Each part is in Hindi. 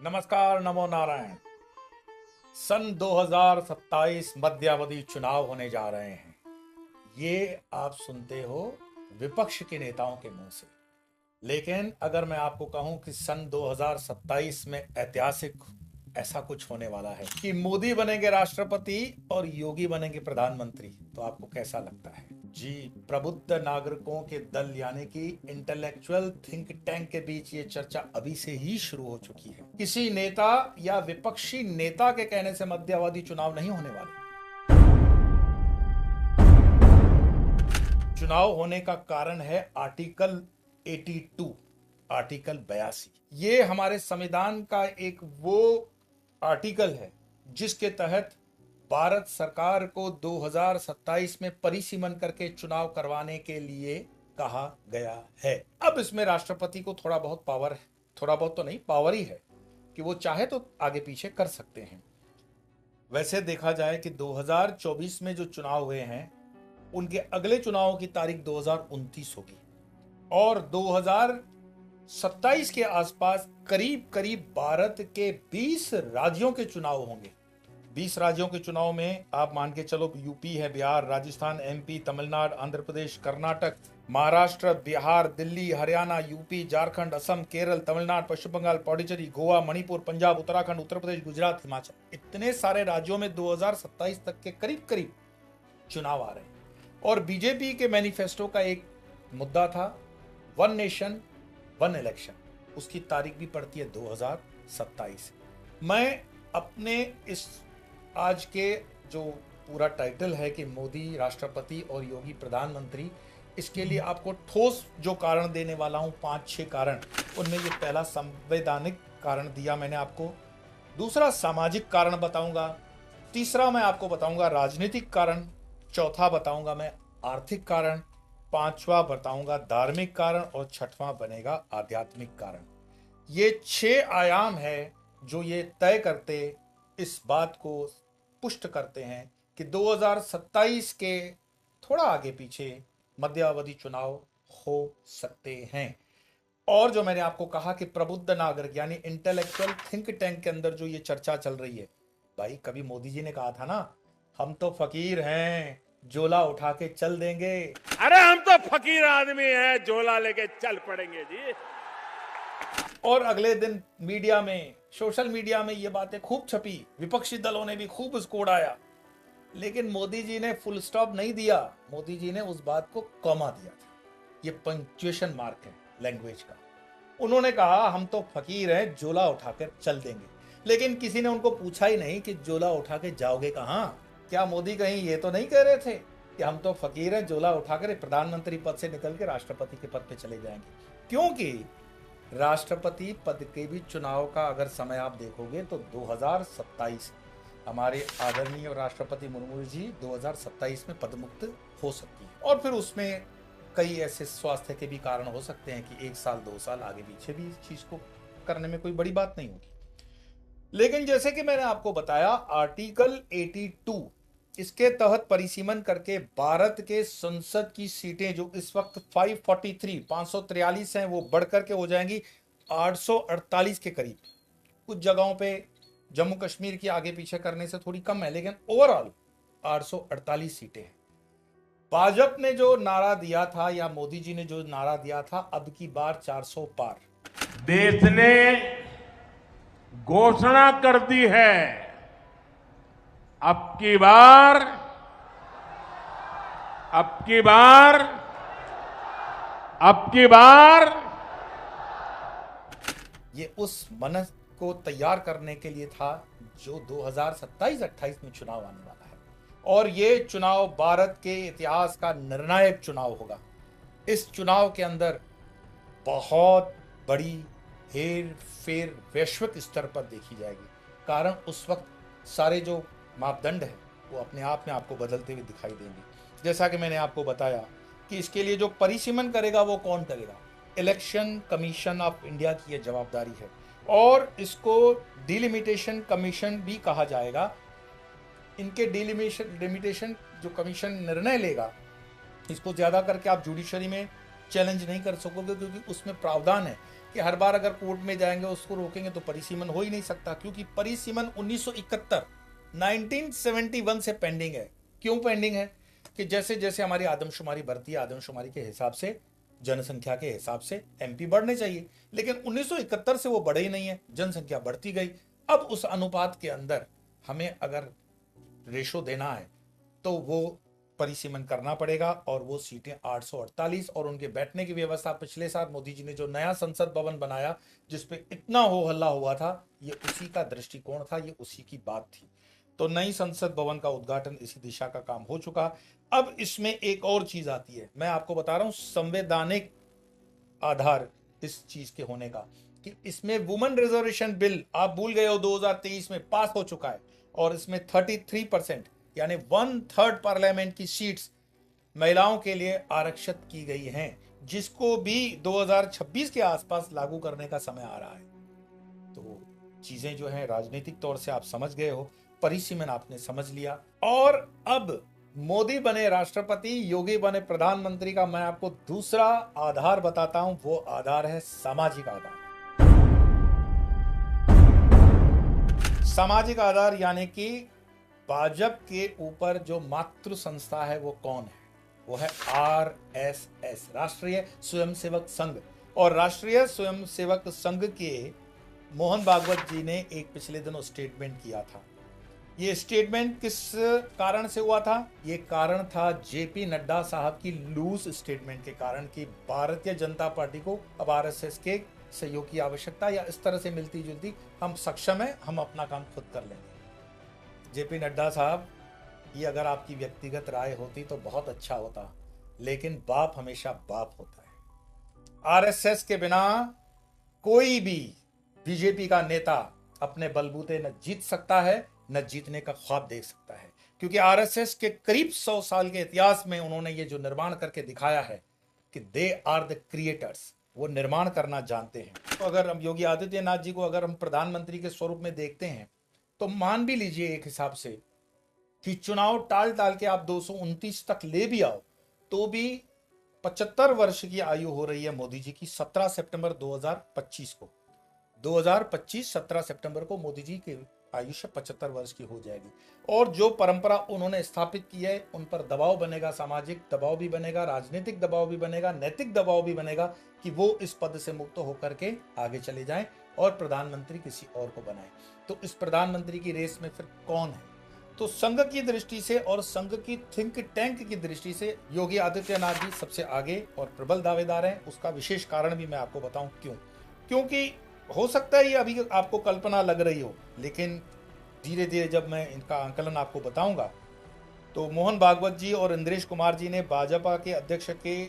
नमस्कार, नमो नारायण। सन 2027 मध्यावधि चुनाव होने जा रहे हैं। ये आप सुनते हो विपक्ष के नेताओं के मुंह से। लेकिन अगर मैं आपको कहूं कि सन 2027 में ऐतिहासिक ऐसा कुछ होने वाला है कि मोदी बनेंगे राष्ट्रपति और योगी बनेंगे प्रधानमंत्री, तो आपको कैसा लगता है? जी, प्रबुद्ध नागरिकों के दल यानी कि इंटेलेक्चुअल थिंक टैंक के बीच ये चर्चा अभी से ही शुरू हो चुकी है। किसी नेता या विपक्षी नेता के कहने से मध्यावधि चुनाव नहीं होने वाले। चुनाव होने का कारण है आर्टिकल 82, आर्टिकल 82। ये हमारे संविधान का एक वो आर्टिकल है जिसके तहत भारत सरकार को 2027 में परिसीमन करके चुनाव करवाने के लिए कहा गया है। अब इसमें राष्ट्रपति को थोड़ा बहुत पावर है, थोड़ा बहुत तो नहीं, पावर ही है कि वो चाहे तो आगे पीछे कर सकते हैं। वैसे देखा जाए कि 2024 में जो चुनाव हुए हैं उनके अगले चुनावों की तारीख 2029 होगी और 2027 के आसपास करीब करीब भारत के 20 राज्यों के चुनाव होंगे। 20 राज्यों के चुनाव में आप मान के चलो, यूपी है, बिहार, राजस्थान, एमपी, तमिलनाडु, आंध्र प्रदेश, कर्नाटक, महाराष्ट्र, बिहार, दिल्ली, हरियाणा, यूपी, झारखंड, असम, केरल, तमिलनाडु, पश्चिम बंगाल, पौडीचेरी, गोवा, मणिपुर, पंजाब, उत्तराखंड, उत्तर प्रदेश, गुजरात, हिमाचल, इतने सारे राज्यों में 2027 तक के करीब करीब चुनाव आ रहे हैं। और बीजेपी के मैनिफेस्टो का एक मुद्दा था वन नेशन वन इलेक्शन, उसकी तारीख भी पड़ती है 2027। मैं अपने इस आज के जो पूरा टाइटल है कि मोदी राष्ट्रपति और योगी प्रधानमंत्री, इसके लिए आपको ठोस जो कारण देने वाला हूं, 5-6 कारण। उनमें ये पहला संवैधानिक कारण दिया मैंने आपको, दूसरा सामाजिक कारण बताऊंगा, तीसरा मैं आपको बताऊंगा राजनीतिक कारण, चौथा बताऊंगा मैं आर्थिक कारण, पांचवा बताऊंगा धार्मिक कारण और छठवां बनेगा आध्यात्मिक कारण। ये 6 आयाम है जो ये तय करते, इस बात को पुष्ट करते हैं कि 2027 के थोड़ा आगे पीछे मध्यावधि चुनाव हो सकते हैं। और जो मैंने आपको कहा कि प्रबुद्ध नागरिक यानी इंटेलेक्चुअल थिंक टैंक के अंदर जो ये चर्चा चल रही है, भाई कभी मोदी जी ने कहा था ना, हम तो फकीर हैं, झोला उठा के चल देंगे। अरे हम तो फकीर आदमी हैं, झोला लेके चल पड़ेंगे जी। और अगले दिन मीडिया में, सोशल मीडिया में ये बातें खूब छपी, विपक्षी दलों ने भी खूब उसको उड़ाया, लेकिन मोदी जी ने फुल स्टॉप नहीं दिया। मोदी जी ने उस बात को कॉमा दिया था। ये पंक्चुएशन मार्क है लैंग्वेज का। उन्होंने कहा हम तो फकीर हैं, झोला उठाकर चल देंगे, लेकिन किसी ने उनको पूछा ही नहीं कि झोला उठा के जाओगे कहां। क्या मोदी कहीं ये तो नहीं कह रहे थे कि हम तो फकीर हैं, झोला उठाकर प्रधानमंत्री पद से निकल के राष्ट्रपति के पद पे चले जाएंगे? क्योंकि राष्ट्रपति पद के भी चुनाव का अगर समय आप देखोगे तो 2027 हमारे आदरणीय राष्ट्रपति मुर्मू जी 2027 में पदमुक्त हो सकती है। और फिर उसमें कई ऐसे स्वास्थ्य के भी कारण हो सकते हैं कि 1 साल 2 साल आगे पीछे भी इस चीज को करने में कोई बड़ी बात नहीं होगी। लेकिन जैसे कि मैंने आपको बताया, आर्टिकल 82 इसके तहत परिसीमन करके भारत के संसद की सीटें जो इस वक्त 543 हैं, वो बढ़कर के हो जाएंगी 848 के करीब। कुछ जगहों पे जम्मू कश्मीर की आगे पीछे करने से थोड़ी कम है, लेकिन ओवरऑल 848 सीटें हैं। भाजपा ने जो नारा दिया था या मोदी जी ने जो नारा दिया था, अब की बार 400 पार। देश ने घोषणा कर दी है, अब की बार ये उस मन को तैयार करने के लिए था जो 2027-28 में चुनाव आने वाला है। और ये चुनाव भारत के इतिहास का निर्णायक चुनाव होगा। इस चुनाव के अंदर बहुत बड़ी हेर फेर वैश्विक स्तर पर देखी जाएगी, कारण उस वक्त सारे जो मापदंड है वो अपने आप में आपको बदलते हुए दिखाई देंगे। जैसा कि मैंने आपको बताया कि इसके लिए जो परिसीमन करेगा वो कौन करेगा, इलेक्शन कमीशन ऑफ इंडिया की यह जवाबदारी है। और इसको डिलिमिटेशन कमीशन भी कहा जाएगा। इनके डिलिमिटेशन जो कमीशन निर्णय लेगा, इसको ज्यादा करके आप जुडिशरी में चैलेंज नहीं कर सकोगे, क्योंकि उसमें प्रावधान है कि हर बार अगर कोर्ट में जाएंगे उसको रोकेंगे तो परिसीमन हो ही नहीं सकता, क्योंकि परिसीमन 1971 से पेंडिंग है। क्यों पेंडिंग है? कि जैसे जैसे हमारी आदमशुमारी बढ़ती है, आदमशुमारी के हिसाब से, जनसंख्या के हिसाब से एमपी बढ़ने चाहिए, लेकिन 1971 से वो बढ़े ही नहीं है, जनसंख्या बढ़ती गई। अब उस अनुपात के अंदर हमें अगर रेशो देना है तो वो परिसीमन करना पड़ेगा, और वो सीटें 848, और उनके बैठने की व्यवस्था पिछले साल मोदी जी ने जो नया संसद भवन बनाया जिसपे इतना हो हल्ला हुआ था, ये उसी का दृष्टिकोण था, ये उसी की बात थी। तो नई संसद भवन का उद्घाटन इसी दिशा का काम हो चुका। अब इसमें एक और चीज आती है, मैं आपको बता रहा हूं संवैधानिक आधार इस चीज के होने का, कि इसमें वुमेन रिजर्वेशन बिल आप भूल गए हो 2023 में पास हो चुका है, और इसमें 33% यानी 1/3 पार्लियामेंट की सीट्स महिलाओं के लिए आरक्षित की गई हैं, जिसको भी 2026 के आसपास लागू करने का समय आ रहा है। तो चीजें जो हैं राजनीतिक तौर से आप समझ गए हो, परिसीमन आपने समझ लिया, और अब मोदी बने राष्ट्रपति, योगी बने प्रधानमंत्री का मैं आपको दूसरा आधार बताता हूं। वो आधार है सामाजिक आधार। सामाजिक आधार यानी कि भाजपा के ऊपर जो मातृ संस्था है वो कौन है? वो है आरएसएस, राष्ट्रीय स्वयंसेवक संघ। और राष्ट्रीय स्वयंसेवक संघ के मोहन भागवत जी ने एक पिछले दिनों स्टेटमेंट किया था। ये स्टेटमेंट किस कारण से हुआ था? ये कारण था जेपी नड्डा साहब की लूज स्टेटमेंट के कारण, कि भारतीय जनता पार्टी को अब आरएसएस के सहयोग की आवश्यकता, या इस तरह से मिलती जुलती, हम सक्षम है, हम अपना काम खुद कर लेंगे। जेपी नड्डा साहब, ये अगर आपकी व्यक्तिगत राय होती तो बहुत अच्छा होता, लेकिन बाप हमेशा बाप होता है। आरएसएस के बिना कोई भी बीजेपी का नेता अपने बलबूते न जीत सकता है, न जीतने का ख्वाब देख सकता है, क्योंकि आरएसएस के करीब 100 साल के इतिहास में उन्होंने ये जो निर्माण करके दिखाया है कि दे आर द क्रिएटर्स, वो निर्माण करना जानते हैं। तो अगर हम योगी आदित्यनाथ जी को अगर हम प्रधानमंत्री के स्वरूप में देखते हैं, तो मान भी लीजिए एक हिसाब से कि चुनाव टाल टाल के आप 229 तक ले भी आओ, तो भी 75 वर्ष की आयु हो रही है मोदी जी की 17 सितंबर 2025 को। 2025 17 सितंबर को मोदी जी की आयुष्य 75 वर्ष की हो जाएगी, और जो परंपरा उन्होंने स्थापित की है उन पर दबाव बनेगा, सामाजिक दबाव भी बनेगा, राजनीतिक दबाव भी बनेगा, नैतिक दबाव भी बनेगा, कि वो इस पद से मुक्त होकर के आगे चले जाएं और प्रधानमंत्री किसी और को बनाएं। तो इस प्रधानमंत्री की रेस में फिर कौन है? तो संघ की दृष्टि से और संघ की थिंक टैंक की दृष्टि से योगी आदित्यनाथ जी सबसे आगे और प्रबल दावेदार हैं। उसका विशेष कारण भी मैं आपको बताऊं क्यों। क्योंकि हो सकता है ये अभी आपको कल्पना लग रही हो, लेकिन धीरे धीरे जब मैं इनका आंकलन आपको बताऊंगा, तो मोहन भागवत जी और इंद्रेश कुमार जी ने भाजपा के अध्यक्ष के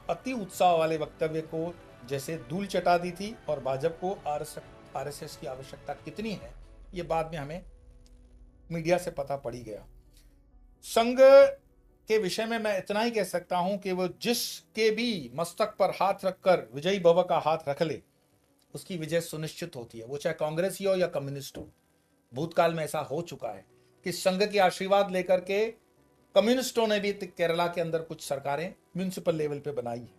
अति उत्साह वाले वक्तव्य को जैसे धूल चटा दी थी, और भाजपा को आरएसएस की आवश्यकता कितनी है ये बाद में हमें मीडिया से पता पड़ ही गया। संघ के विषय में मैं इतना ही कह सकता हूं कि वो जिसके भी मस्तक पर हाथ रखकर विजयी भव का हाथ रख ले, उसकी विजय सुनिश्चित होती है, वो चाहे कांग्रेसी हो या कम्युनिस्ट हो। भूतकाल में ऐसा हो चुका है कि संघ के आशीर्वाद लेकर के कम्युनिस्टों ने भी केरला के अंदर कुछ सरकारें म्युनिसिपल लेवल पे बनाई है।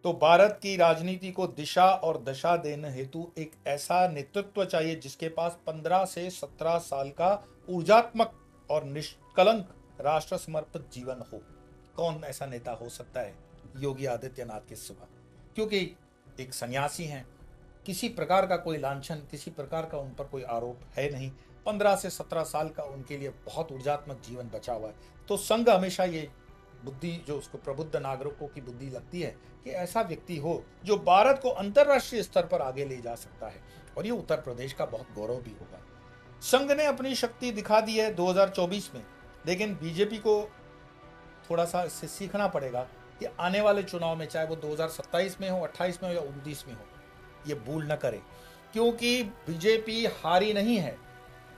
तो भारत की राजनीति को दिशा और दशा देने हेतु एक ऐसा नेतृत्व चाहिए जिसके पास 15 से 17 साल का ऊर्जात्मक और निष्कलंक राष्ट्र समर्पित जीवन हो। कौन ऐसा नेता हो सकता है? योगी आदित्यनाथ के सिवा, क्योंकि एक सन्यासी हैं, किसी प्रकार का कोई लांछन, किसी प्रकार का उन पर कोई आरोप है नहीं। 15 से 17 साल का उनके लिए बहुत ऊर्जात्मक जीवन बचा हुआ है। तो संघ हमेशा ये बुद्धि, जो उसको प्रबुद्ध नागरिकों की बुद्धि लगती है, कि ऐसा व्यक्ति हो जो भारत को अंतरराष्ट्रीय स्तर पर आगे ले जा सकता है, और ये उत्तर प्रदेश का बहुत गौरव भी होगा। संघ ने अपनी शक्ति दिखा दी है 2024 में, लेकिन बीजेपी को थोड़ा सा इससे सीखना पड़ेगा कि आने वाले चुनाव में, चाहे वो 2027 में हो, 28 में हो या 29 में हो, ये भूल न करे, क्योंकि बीजेपी हारी नहीं है।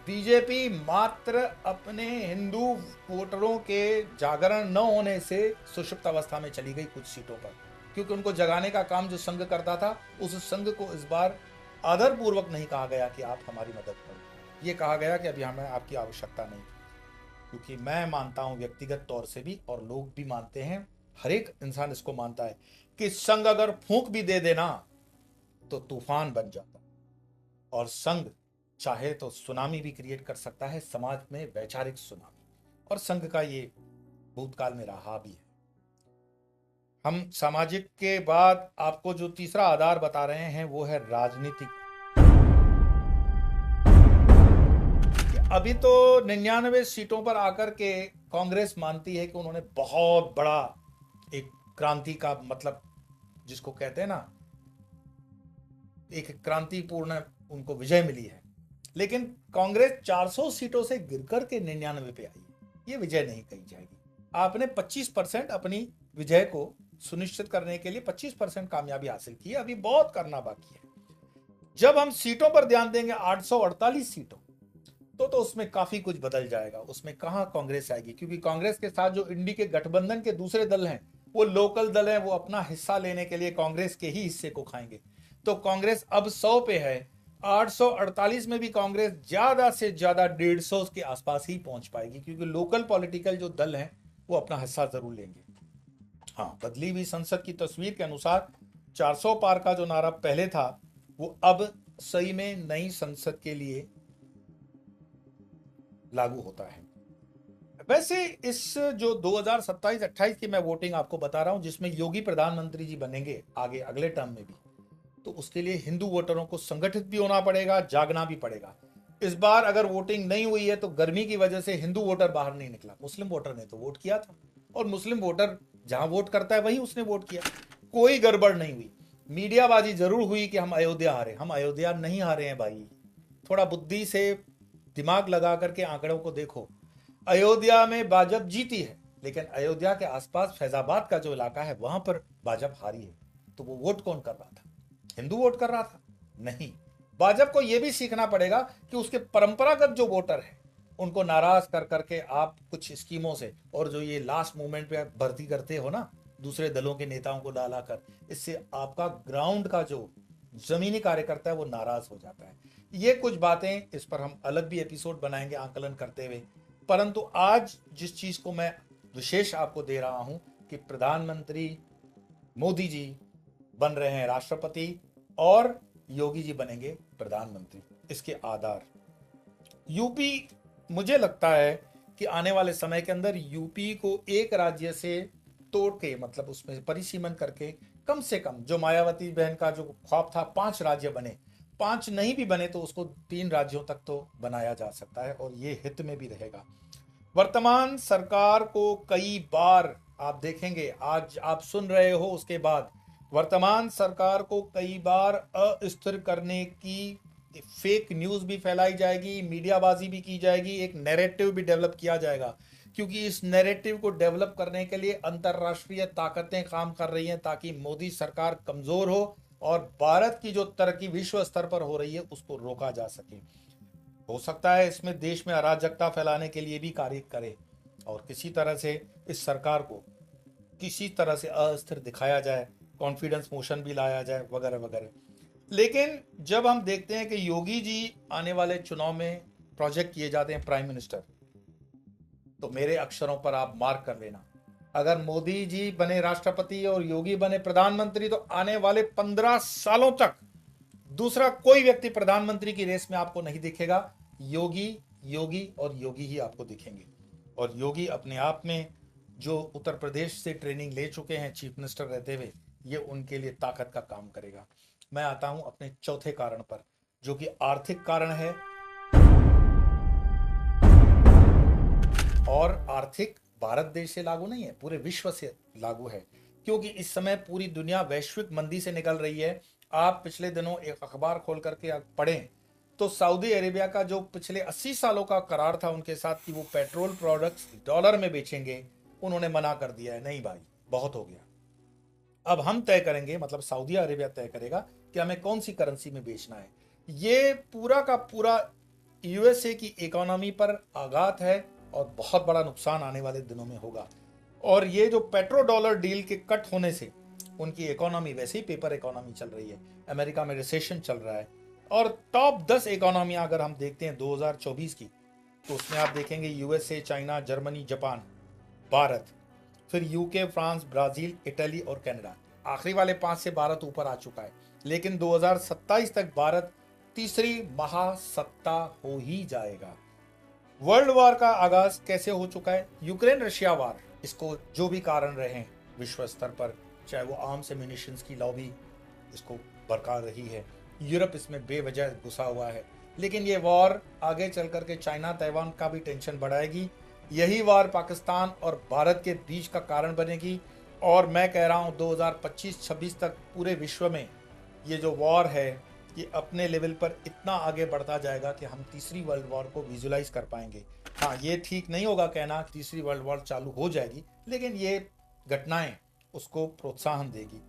बीजेपी मात्र अपने हिंदू वोटरों के जागरण न होने से सुषुप्त अवस्था में चली गई कुछ सीटों पर, क्योंकि उनको जगाने का काम जो संघ करता था, उस संघ को इस बार आदरपूर्वक नहीं कहा गया कि आप हमारी मदद करो। ये कहा गया कि अभी हमें आपकी आवश्यकता नहीं, क्योंकि मैं मानता हूं व्यक्तिगत तौर से भी, और लोग भी मानते हैं, हर एक इंसान इसको मानता है कि संघ अगर फूंक भी दे देना तो तूफान बन जाता, और संघ चाहे तो सुनामी भी क्रिएट कर सकता है, समाज में वैचारिक सुनामी, और संघ का ये भूतकाल में रहा भी है। हम सामाजिक के बाद आपको जो तीसरा आधार बता रहे हैं वो है राजनीतिक। अभी तो 99 सीटों पर आकर के कांग्रेस मानती है कि उन्होंने बहुत बड़ा एक क्रांति का, मतलब जिसको कहते हैं ना, एक क्रांतिपूर्ण उनको विजय मिली है। लेकिन कांग्रेस 400 सीटों से गिरकर के 99 पे आई, ये विजय नहीं कही जाएगी। आपने 25% अपनी विजय को सुनिश्चित करने के लिए 25% कामयाबी हासिल की है, अभी बहुत करना बाकी है। जब हम सीटों पर ध्यान देंगे 848 सीटों, तो उसमें काफी कुछ बदल जाएगा। उसमें कहां कांग्रेस आएगी, क्योंकि कांग्रेस के साथ जो इंडी के गठबंधन के दूसरे दल हैं वो लोकल दल हैं, वो अपना हिस्सा लेने के लिए कांग्रेस के ही हिस्से को खाएंगे। तो कांग्रेस अब 100 पे है, 848 में भी कांग्रेस ज्यादा से ज्यादा 150 के आसपास ही पहुंच पाएगी, क्योंकि लोकल पॉलिटिकल जो दल हैं वो अपना हिस्सा जरूर लेंगे। हाँ, बदली हुई संसद की तस्वीर के अनुसार 400 पार का जो नारा पहले था वो अब सही में नई संसद के लिए लागू होता है। वैसे इस जो 2027-28 की मैं वोटिंग आपको बता रहा हूं, जिसमें योगी प्रधानमंत्री जी बनेंगे आगे अगले टर्म में भी, तो उसके लिए हिंदू वोटरों को संगठित भी होना पड़ेगा, जागना भी पड़ेगा। इस बार अगर वोटिंग नहीं हुई है तो गर्मी की वजह से हिंदू वोटर बाहर नहीं निकला, मुस्लिम वोटर ने तो वोट किया था, और मुस्लिम वोटर जहां वोट करता है वहीं उसने वोट किया, कोई गड़बड़ नहीं हुई। मीडियाबाजी जरूर हुई कि हम अयोध्या हारे, हम अयोध्या नहीं हारे हैं भाई। थोड़ा बुद्धि से दिमाग लगा करके आंकड़ों को देखो। अयोध्या में भाजपा जीती है, लेकिन अयोध्या के आसपास फैजाबाद का जो इलाका है वहां पर भाजपा हारी है। तो वो वोट कौन कर रहा था? हिंदू वोट कर रहा था? नहीं। भाजपा को यह भी सीखना पड़ेगा कि उसके परंपरागत जो वोटर है उनको नाराज कर करके आप कुछ स्कीमों से, और जो ये लास्ट मोमेंट पे भर्ती करते हो ना दूसरे दलों के नेताओं को डाला कर, इससे आपका ग्राउंड का जो जमीनी कार्यकर्ता है वो नाराज हो जाता है। ये कुछ बातें, इस पर हम अलग भी एपिसोड बनाएंगे आंकलन करते हुए। परंतु आज जिस चीज को मैं विशेष आपको दे रहा हूं कि प्रधानमंत्री मोदी जी बन रहे हैं राष्ट्रपति और योगी जी बनेंगे प्रधानमंत्री, इसके आधार यूपी, मुझे लगता है कि आने वाले समय के अंदर यूपी को एक राज्य से तोड़ के, मतलब उसमें परिसीमन करके, कम से कम जो मायावती बहन का जो ख्वाब था 5 राज्य बने, 5 नहीं भी बने तो उसको 3 राज्यों तक तो बनाया जा सकता है, और ये हित में भी रहेगा। वर्तमान सरकार को कई बार आप देखेंगे, आज आप सुन रहे हो, उसके बाद वर्तमान सरकार को कई बार अस्थिर करने की फेक न्यूज भी फैलाई जाएगी, मीडियाबाजी भी की जाएगी, एक नैरेटिव भी डेवलप किया जाएगा, क्योंकि इस नैरेटिव को डेवलप करने के लिए अंतर्राष्ट्रीय ताकतें काम कर रही हैं ताकि मोदी सरकार कमजोर हो और भारत की जो तरक्की विश्व स्तर पर हो रही है उसको रोका जा सके। हो सकता है इसमें देश में अराजकता फैलाने के लिए भी कार्य करे, और किसी तरह से इस सरकार को किसी तरह से अस्थिर दिखाया जाए, कॉन्फिडेंस मोशन भी लाया जाए, वगैरह वगैरह। लेकिन जब हम देखते हैं कि योगी जी आने वाले चुनाव में प्रोजेक्ट किए जाते हैं प्राइम मिनिस्टर, तो मेरे अक्षरों पर आप मार्क कर लेना, अगर मोदी जी बने राष्ट्रपति और योगी बने प्रधानमंत्री तो आने वाले 15 सालों तक दूसरा कोई व्यक्ति प्रधानमंत्री की रेस में आपको नहीं दिखेगा। योगी योगी और योगी ही आपको दिखेंगे। और योगी अपने आप में जो उत्तर प्रदेश से ट्रेनिंग ले चुके हैं चीफ मिनिस्टर रहते हुए, ये उनके लिए ताकत का काम करेगा। मैं आता हूं अपने चौथे कारण पर, जो कि आर्थिक कारण है। और आर्थिक भारत देश से लागू नहीं है, पूरे विश्व से लागू है, क्योंकि इस समय पूरी दुनिया वैश्विक मंदी से निकल रही है। आप पिछले दिनों एक अखबार खोल करके पढ़ें तो सऊदी अरेबिया का जो पिछले 80 सालों का करार था उनके साथ कि वो पेट्रोल प्रोडक्ट्स डॉलर में बेचेंगे, उन्होंने मना कर दिया है। नहीं भाई, बहुत हो गया। अब हम तय करेंगे, मतलब सऊदी अरेबिया तय करेगा कि हमें कौन सी करेंसी में बेचना है। ये पूरा का पूरा यूएसए की इकोनॉमी पर आघात है और बहुत बड़ा नुकसान आने वाले दिनों में होगा। और ये जो पेट्रो डॉलर डील के कट होने से उनकी इकोनॉमी वैसे ही पेपर इकोनॉमी चल रही है, अमेरिका में रिसेशन चल रहा है। और टॉप 10 इकोनॉमियां अगर हम देखते हैं 2024 की, तो उसमें आप देखेंगे USA, China, Germany, Japan, Bharat, फिर यूके, फ्रांस, ब्राजील, इटली और कनाडा। आखिरी वाले 5 से भारत ऊपर आ चुका है, लेकिन 2027 तक भारत तीसरी महासत्ता हो ही जाएगा। वर्ल्ड वॉर का आगाज कैसे हो चुका है? यूक्रेन रशिया वार, इसको जो भी कारण रहे विश्व स्तर पर, चाहे वो आर्म्स एम्यूनिशंस की लॉबी इसको बरकरार रही है, यूरोप इसमें बेवजह घुसा हुआ है, लेकिन ये वॉर आगे चल करके चाइना ताइवान का भी टेंशन बढ़ाएगी। यही वार पाकिस्तान और भारत के बीच का कारण बनेगी और मैं कह रहा हूँ 2025-26 तक पूरे विश्व में ये जो वॉर है ये अपने लेवल पर इतना आगे बढ़ता जाएगा कि हम तीसरी वर्ल्ड वॉर को विजुलाइज कर पाएंगे। हाँ, ये ठीक नहीं होगा कहना तीसरी वर्ल्ड वॉर चालू हो जाएगी, लेकिन ये घटनाएं उसको प्रोत्साहन देगी।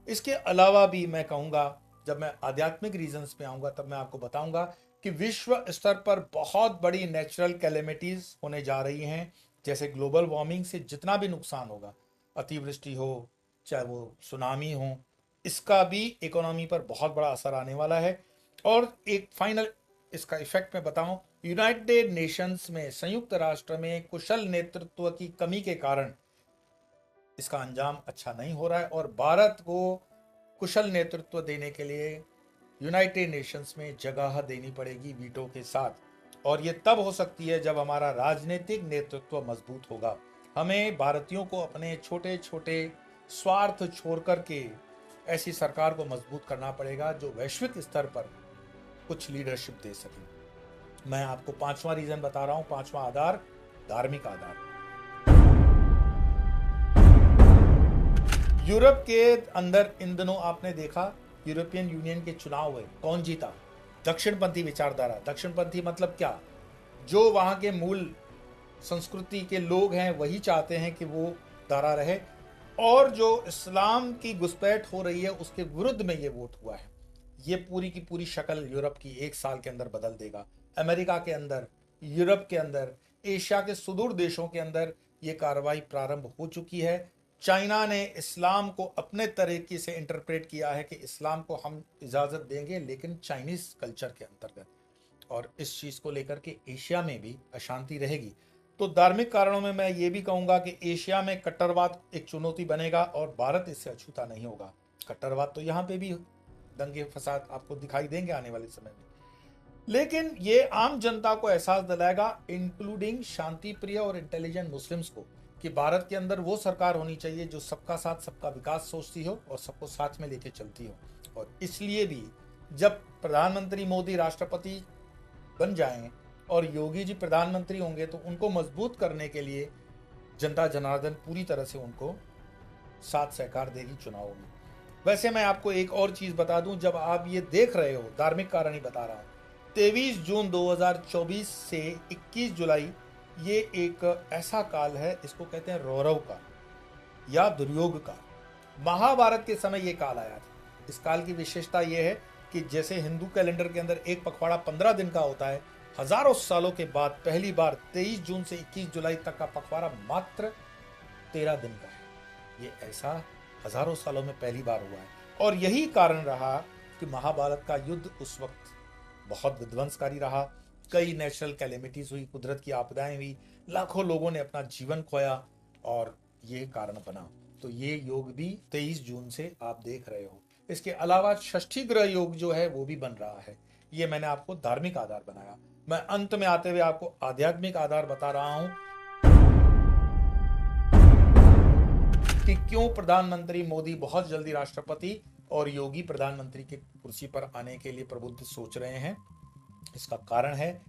इसके अलावा भी मैं कहूँगा, जब मैं आध्यात्मिक रीजंस पे आऊँगा तब मैं आपको बताऊँगा कि विश्व स्तर पर बहुत बड़ी नेचुरल कैलेमिटीज होने जा रही हैं। जैसे ग्लोबल वार्मिंग से जितना भी नुकसान होगा, अतिवृष्टि हो चाहे वो सुनामी हो, इसका भी इकोनॉमी पर बहुत बड़ा असर आने वाला है। और एक फाइनल इसका इफेक्ट मैं बताऊं, यूनाइटेड नेशंस में, संयुक्त राष्ट्र में कुशल नेतृत्व की कमी के कारण इसका अंजाम अच्छा नहीं हो रहा है और भारत को कुशल नेतृत्व देने के लिए यूनाइटेड नेशंस में जगह देनी पड़ेगी वीटो के साथ। और ये तब हो सकती है जब हमारा राजनीतिक नेतृत्व मजबूत होगा। हमें भारतीयों को अपने छोटे छोटे स्वार्थ छोड़ करके ऐसी सरकार को मजबूत करना पड़ेगा जो वैश्विक स्तर पर कुछ लीडरशिप दे सके। मैं आपको पांचवा रीजन बता रहा हूं, पांचवा आधार, धार्मिक आधार। यूरोप के अंदर इन दिनों आपने देखा यूरोपियन यूनियन के चुनाव हुए, कौन जीता? दक्षिणपंथी विचारधारा। दक्षिणपंथी मतलब क्या? जो वहां के मूल संस्कृति के लोग हैं वही चाहते हैं कि वो धारा रहे, और जो इस्लाम की घुसपैठ हो रही है उसके विरुद्ध में ये वोट हुआ है। ये पूरी की पूरी शक्ल यूरोप की एक साल के अंदर बदल देगा। अमेरिका के अंदर, यूरोप के अंदर, एशिया के सुदूर देशों के अंदर ये कार्रवाई प्रारंभ हो चुकी है। चाइना ने इस्लाम को अपने तरीके से इंटरप्रेट किया है कि इस्लाम को हम इजाज़त देंगे लेकिन चाइनीज कल्चर के अंतर्गत, और इस चीज़ को लेकर के एशिया में भी अशांति रहेगी। तो धार्मिक कारणों में मैं ये भी कहूँगा कि एशिया में कट्टरवाद एक चुनौती बनेगा और भारत इससे अछूता नहीं होगा। कट्टरवाद तो यहाँ पे भी दंगे फसाद आपको दिखाई देंगे आने वाले समय में, लेकिन ये आम जनता को एहसास दिलाएगा, इंक्लूडिंग शांति प्रिय और इंटेलिजेंट मुस्लिम्स को, कि भारत के अंदर वो सरकार होनी चाहिए जो सबका साथ सबका विकास सोचती हो और सबको साथ में लेके चलती हो। और इसलिए भी जब प्रधानमंत्री मोदी राष्ट्रपति बन जाएं और योगी जी प्रधानमंत्री होंगे तो उनको मजबूत करने के लिए जनता जनार्दन पूरी तरह से उनको साथ सहकार देगी चुनावों में। वैसे मैं आपको एक और चीज बता दूं, जब आप ये देख रहे हो, धार्मिक कारण ही बता रहा हूं, 23 जून 2024 से 21 जुलाई ये एक ऐसा काल है, इसको कहते हैं रौरव का या दुर्योग का। महाभारत के समय ये काल आया था। इस काल की विशेषता यह है कि जैसे हिंदू कैलेंडर के अंदर एक पखवाड़ा 15 दिन का होता है, हजारों सालों के बाद पहली बार 23 जून से 21 जुलाई तक का पखवाड़ा मात्र 13 दिन का है। ये ऐसा हजारों सालों में पहली बार हुआ है और यही कारण रहा कि महाभारत का युद्ध उस वक्त बहुत विध्वंसकारी रहा। कई नेचुरल कैलेमिटीज हुई, कुदरत की आपदाएं हुई, लाखों लोगों ने अपना जीवन खोया और ये कारण बना। तो ये योग भी 23 जून से आप देख रहे हो। इसके अलावा षष्ठी ग्रह योग जो है वो भी बन रहा है। ये मैंने आपको धार्मिक आधार बनाया। मैं अंत में आते हुए आपको आध्यात्मिक आधार बता रहा हूं कि क्यों प्रधानमंत्री मोदी बहुत जल्दी राष्ट्रपति और योगी प्रधानमंत्री की कुर्सी पर आने के लिए प्रबुद्ध सोच रहे हैं। इसका कारण है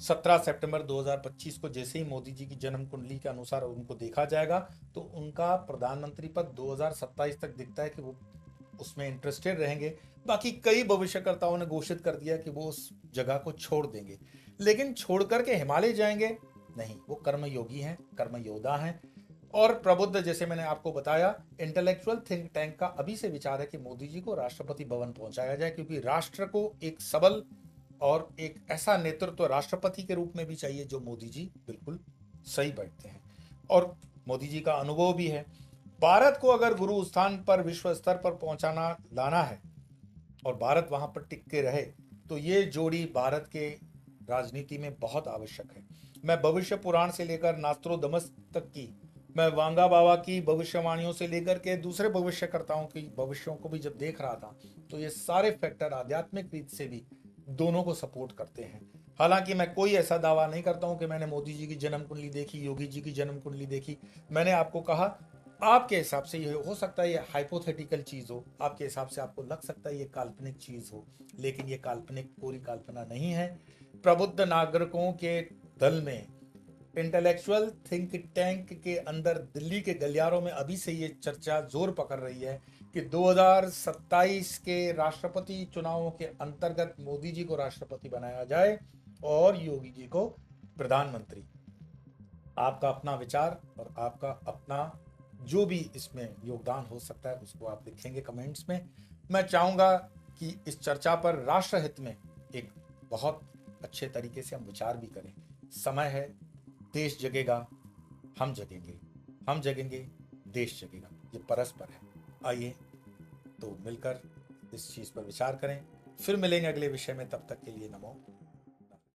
17 सितंबर 2025 को जैसे ही मोदी जी की जन्म कुंडली के अनुसार उनको देखा जाएगा तो उनका प्रधानमंत्री पद 2027 तक दिखता है कि वो उसमें इंटरेस्टेड रहेंगे। बाकी कई भविष्यकर्ताओं ने घोषित कर दिया कि वो उस जगह को छोड़ देंगे, लेकिन छोड़ करके हिमालय जाएंगे नहीं। वो कर्मयोगी हैं, कर्म योद्धा हैं और प्रबुद्ध। जैसे मैंने आपको बताया, इंटेलेक्चुअल थिंक टैंक का अभी से विचार है कि मोदी जी को राष्ट्रपति भवन पहुंचाया जाए, क्योंकि राष्ट्र को एक सबल और एक ऐसा नेतृत्व राष्ट्रपति के रूप में भी चाहिए जो मोदी जी बिल्कुल सही बैठते हैं और मोदी जी का अनुभव भी है। भारत को अगर गुरु स्थान पर विश्व स्तर पर पहुंचाना लाना है और भारत वहां पर टिक के रहे तो ये जोड़ी भारत के राजनीति में बहुत आवश्यक है। मैं भविष्य पुराण से लेकर नास्त्रोदमस तक की मैं वांगा बाबा की भविष्यवाणियों से लेकर के दूसरे भविष्यकर्ताओं की भविष्यों को भी जब देख रहा था, तो ये सारे फैक्टर आध्यात्मिक रीत से भी दोनों को सपोर्ट करते हैं। हालांकि मैं कोई ऐसा दावा नहीं करता हूं कि मैंने मोदी जी की जन्म कुंडली देखी, योगी जी की जन्म कुंडली देखी। मैंने आपको कहा आपके हिसाब से ये हो सकता है ये हाइपोथेटिकल चीज हो, आपके हिसाब से आपको लग सकता है ये काल्पनिक चीज हो, लेकिन ये काल्पनिक पूरी कल्पना नहीं है। प्रबुद्ध नागरिकों के दल में, इंटेलेक्चुअल थिंक टैंक के अंदर, दिल्ली के गलियारों में अभी से ये चर्चा जोर पकड़ रही है कि 2027 के राष्ट्रपति चुनावों के अंतर्गत मोदी जी को राष्ट्रपति बनाया जाए और योगी जी को प्रधानमंत्री। आपका अपना विचार और आपका अपना जो भी इसमें योगदान हो सकता है उसको आप लिखेंगे कमेंट्स में। मैं चाहूंगा कि इस चर्चा पर राष्ट्रहित में एक बहुत अच्छे तरीके से हम विचार भी करें। समय है, देश जगेगा, हम जगेंगे, हम जगेंगे, देश जगेगा, ये परस्पर है। आइए तो मिलकर इस चीज पर विचार करें। फिर मिलेंगे अगले विषय में, तब तक के लिए नमो।